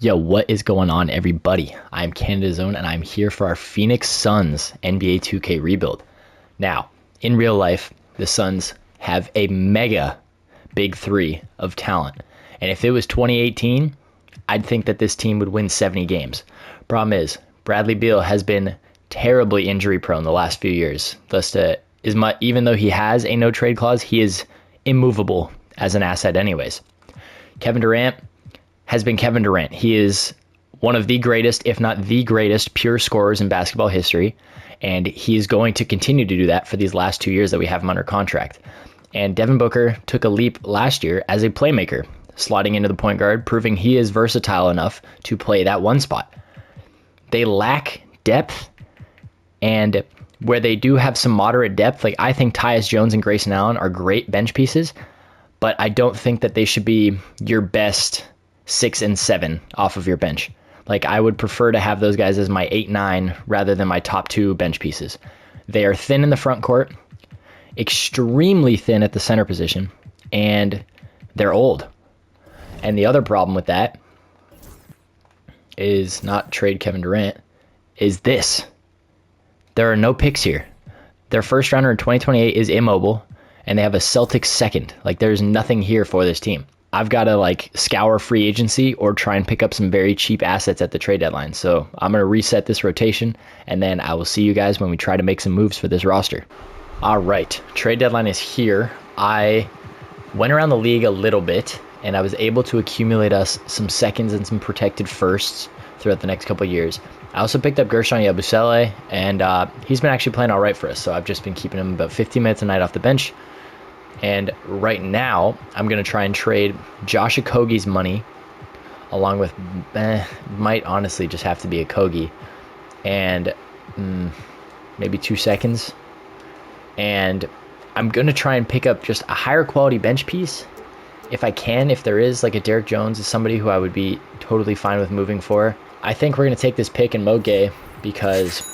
Yo, what is going on, everybody? I'm Canada's Own, and I'm here for our Phoenix Suns NBA 2K rebuild. Now, in real life, the Suns have a mega big three of talent. And if it was 2018, I'd think that this team would win 70 games. Problem is, Bradley Beal has been terribly injury prone the last few years. Even though he has a no trade clause, he is immovable as an asset anyways. Kevin Durant has been Kevin Durant. He is one of the greatest, if not the greatest, pure scorers in basketball history. And he is going to continue to do that for these last 2 years that we have him under contract. And Devin Booker took a leap last year as a playmaker, slotting into the point guard, proving he is versatile enough to play that one spot. They lack depth, and where they do have some moderate depth, like I think Tyus Jones and Grayson Allen are great bench pieces, but I don't think that they should be your best 6 and 7 off of your bench. Like, I would prefer to have those guys as my 8-9 rather than my top 2 bench pieces. They are thin in the front court, extremely thin at the center position, and they're old. And the other problem with that is not trade Kevin Durant, is this. There are no picks here. Their first rounder in 2028 is immobile, and they have a Celtics second. Like, there's nothing here for this team. I've got to scour free agency or try and pick up some very cheap assets at the trade deadline. So I'm going to reset this rotation, and then I will see you guys when we try to make some moves for this roster. All right, trade deadline is here. I went around the league a little bit, and I was able to accumulate us some seconds and some protected firsts throughout the next couple of years. I also picked up Gershon Yabusele, and he's been actually playing all right for us. So I've just been keeping him about 15 minutes a night off the bench. And right now, I'm going to try and trade Josh Okogie's money along with, might honestly just have to be Okogie, and maybe 2 seconds. And I'm going to try and pick up just a higher quality bench piece if I can. If there is, like a Derek Jones is somebody who I would be totally fine with moving for. I think we're going to take this pick in Mo Gay because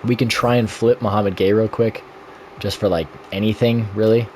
we can try and flip Mohamed Gay real quick. Just for anything, really.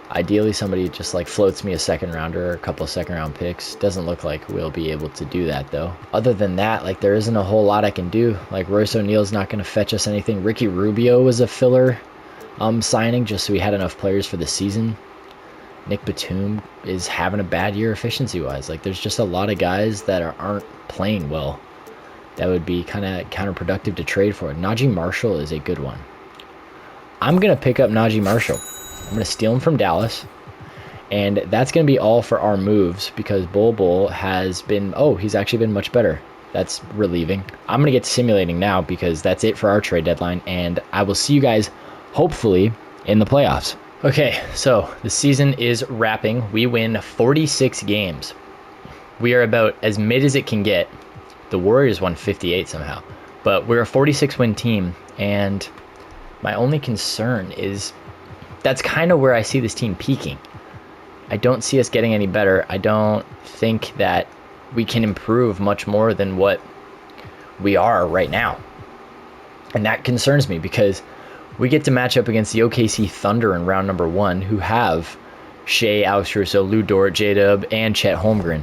Ideally, somebody just floats me a second rounder or a couple of second round picks. Doesn't look like we'll be able to do that, though. Other than that, there isn't a whole lot I can do. Royce O'Neal's not going to fetch us anything. Ricky Rubio was a filler signing just so we had enough players for the season. Nick Batum is having a bad year efficiency-wise. There's just a lot of guys that aren't playing well. That would be kind of counterproductive to trade for. Najee Marshall is a good one. I'm going to pick up Najee Marshall. I'm going to steal him from Dallas. And that's going to be all for our moves because Bull has been, he's actually been much better. That's relieving. I'm going to get to simulating now because that's it for our trade deadline. And I will see you guys, hopefully, in the playoffs. Okay, so the season is wrapping. We win 46 games. We are about as mid as it can get. The Warriors won 58 somehow. But we're a 46-win team, and my only concern is that's kind of where I see this team peaking. I don't see us getting any better. I don't think that we can improve much more than what we are right now. And that concerns me because we get to match up against the OKC Thunder in round number 1, who have Shea, Alex Russo, Lou Dort, J-Dub, and Chet Holmgren.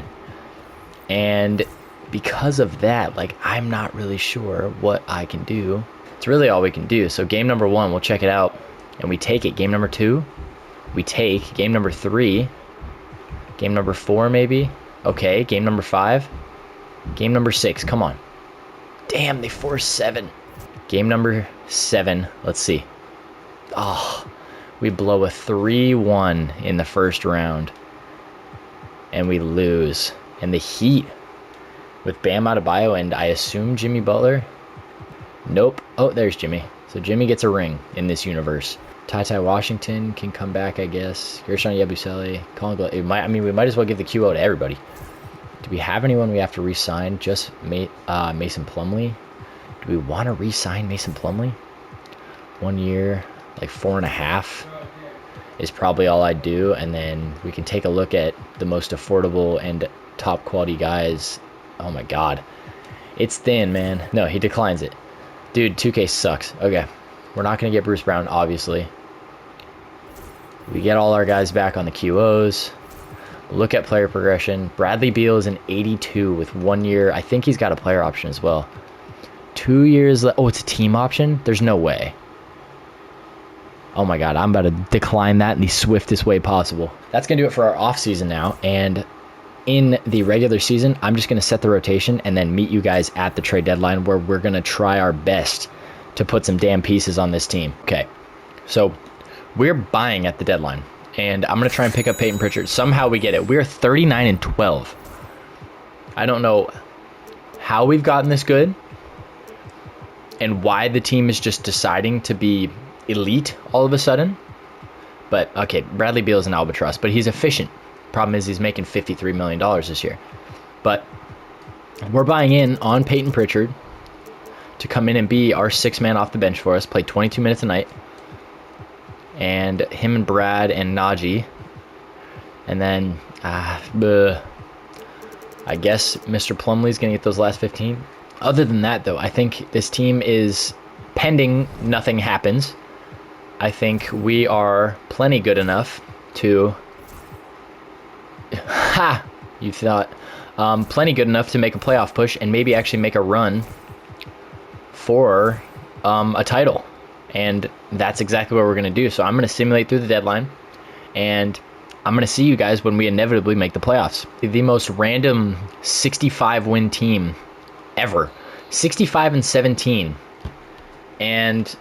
And because of that, I'm not really sure what I can do. It's really all we can do. So game number 1, we'll check it out, and we take it. Game number 2, we take. Game number 3, game number 4 maybe. Okay, game number 5, game number 6. Come on. Damn, they forced 7. Game number 7, let's see. We blow a 3-1 in the first round, and we lose. And the Heat with Bam Adebayo and I assume Jimmy Butler. Nope. Oh, there's Jimmy. So Jimmy gets a ring in this universe. Ty Washington can come back, I guess. Gershon Yabusele. We might as well give the QO to everybody. Do we have anyone we have to re-sign? Just Mason Plumlee. Do we want to re-sign Mason Plumlee? 1 year, 4.5 is probably all I'd do. And then we can take a look at the most affordable and top quality guys. Oh my God. It's thin, man. No, he declines it. Dude, 2K sucks. Okay. We're not going to get Bruce Brown, obviously. We get all our guys back on the QOs. Look at player progression. Bradley Beal is an 82 with 1 year. I think he's got a player option as well. 2 years left. Oh, it's a team option? There's no way. Oh my God, I'm about to decline that in the swiftest way possible. That's going to do it for our off season now. And in the regular season, I'm just going to set the rotation and then meet you guys at the trade deadline where we're going to try our best to put some damn pieces on this team. Okay, so we're buying at the deadline. And I'm going to try and pick up Peyton Pritchard. Somehow we get it. We're 39-12. I don't know how we've gotten this good and why the team is just deciding to be elite all of a sudden. But, okay, Bradley Beal is an albatross, but he's efficient. Problem is he's making $53 million this year. But we're buying in on Peyton Pritchard to come in and be our sixth man off the bench for us, play 22 minutes a night. And him and Brad and Najee. And then, I guess Mr. Plumlee's going to get those last 15. Other than that, though, I think this team is pending nothing happens. I think we are plenty good enough to... Ha! You thought. Plenty good enough to make a playoff push and maybe actually make a run for a title. And that's exactly what we're going to do. So I'm going to simulate through the deadline, and I'm going to see you guys when we inevitably make the playoffs. The most random 65-win team ever. 65-17. And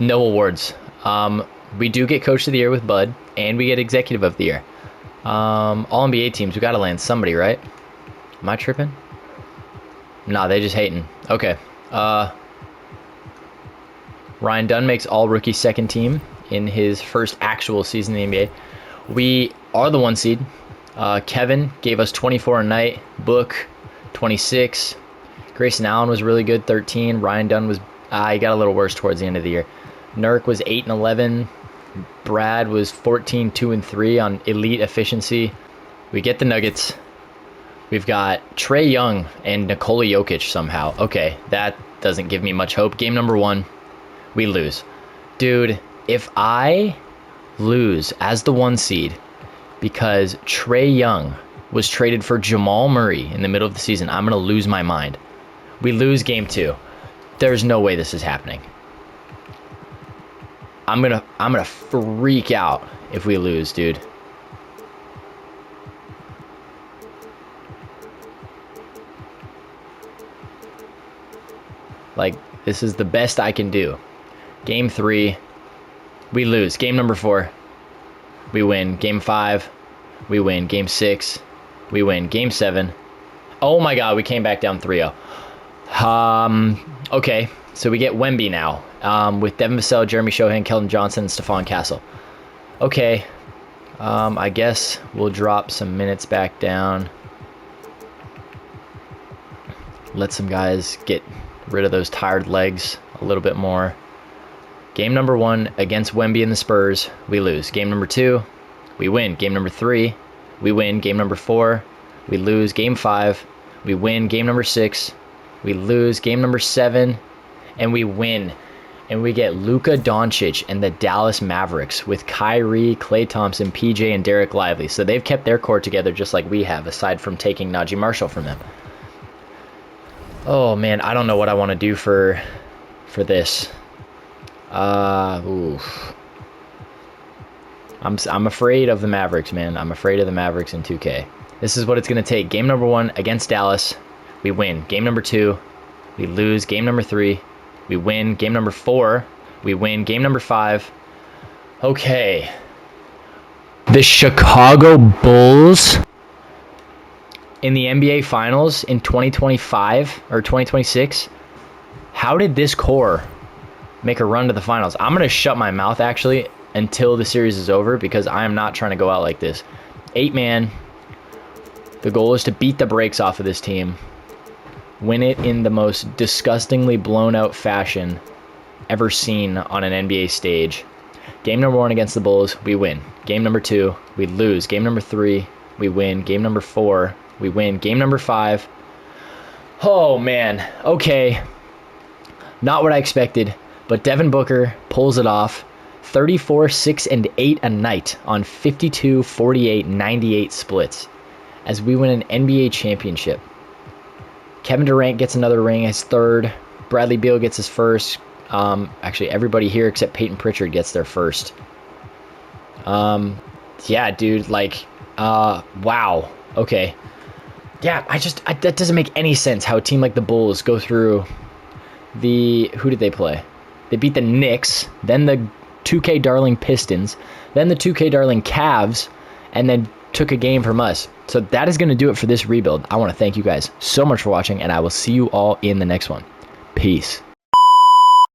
no awards. We do get Coach of the Year with Bud, and we get Executive of the Year. All NBA teams, we got to land somebody, right? Am I tripping? Nah, they just hating. Okay. Ryan Dunn makes all-rookie second team in his first actual season in the NBA. We are the 1 seed. Kevin gave us 24 a night. Book, 26. Grayson Allen was really good, 13. Ryan Dunn was, he got a little worse towards the end of the year. Nurk was 8 and 11. Brad was 14, 2 and 3 on elite efficiency. We get the Nuggets. We've got Trae Young and Nikola Jokic somehow. Okay, that doesn't give me much hope. Game number 1. We lose. Dude, if I lose as the 1 seed because Trae Young was traded for Jamal Murray in the middle of the season, I'm going to lose my mind. We lose game 2. There's no way this is happening. I'm going to freak out if we lose, dude. Like, this is the best I can do. Game 3, we lose. Game number 4, we win. Game 5, we win. Game 6, we win. Game 7, oh my God, we came back down 3-0. Okay, so we get Wemby now with Devin Vassell, Jeremy Shohan, Keldon Johnson, and Stephon Castle. Okay, I guess we'll drop some minutes back down. Let some guys get rid of those tired legs a little bit more. Game number 1 against Wemby and the Spurs, we lose. Game number 2, we win. Game number 3, we win. Game number 4, we lose. Game 5, we win. Game number 6, we lose. Game number 7, and we win. And we get Luka Doncic and the Dallas Mavericks with Kyrie, Klay Thompson, PJ, and Derek Lively. So they've kept their core together just like we have, aside from taking Najee Marshall from them. Oh man, I don't know what I want to do for this. Oof. I'm afraid of the Mavericks, man. I'm afraid of the Mavericks in 2K. This is what it's going to take. Game number 1 against Dallas, we win. Game number 2, we lose. Game number 3, we win. Game number 4, we win. Game number 5. Okay. The Chicago Bulls in the NBA Finals in 2025 or 2026. How did this core make a run to the finals? I'm going to shut my mouth, actually, until the series is over, because I am not trying to go out like this. 8-man. The goal is to beat the brakes off of this team. Win it in the most disgustingly blown-out fashion ever seen on an NBA stage. Game number 1 against the Bulls, we win. Game number 2, we lose. Game number 3, we win. Game number 4, we win. Game number 5. Oh, man. Okay. Not what I expected. But Devin Booker pulls it off. 34, 6, and 8 a night on 52, 48, 98 splits as we win an NBA championship. Kevin Durant gets another ring, his third. Bradley Beal gets his first. Actually, everybody here except Peyton Pritchard gets their first. Yeah, dude, like, wow. Okay. Yeah, that doesn't make any sense how a team like the Bulls go through who did they play? They beat the Knicks, then the 2K darling Pistons, then the 2K darling Cavs, and then took a game from us. So that is going to do it for this rebuild. I want to thank you guys so much for watching, and I will see you all in the next one. Peace.